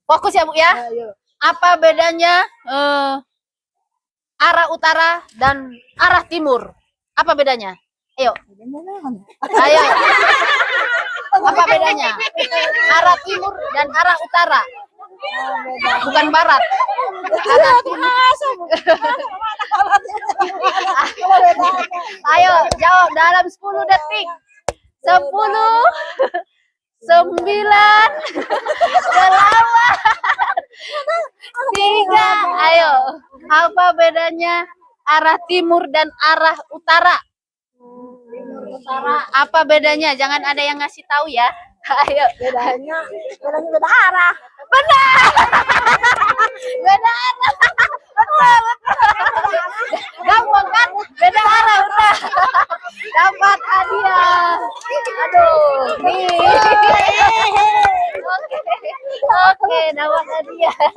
Fokus ya Bu ya. Apa bedanya arah utara dan arah timur? Apa bedanya? Ayo. Ayo. Apa bedanya? Arah timur dan arah utara. Bukan barat. Arah timur. Ayo jawab dalam 10 detik. 10 9 8 3. Ayo, apa bedanya arah timur dan arah utara? Apa bedanya? Jangan ada yang ngasih tahu ya. Ayo. Bedanya beda arah. Benar. Beda arah. Betul, betul. Gampang kan? Beda arah udah. Dapat hadiah. Aduh, nih. Oke, dapat hadiah.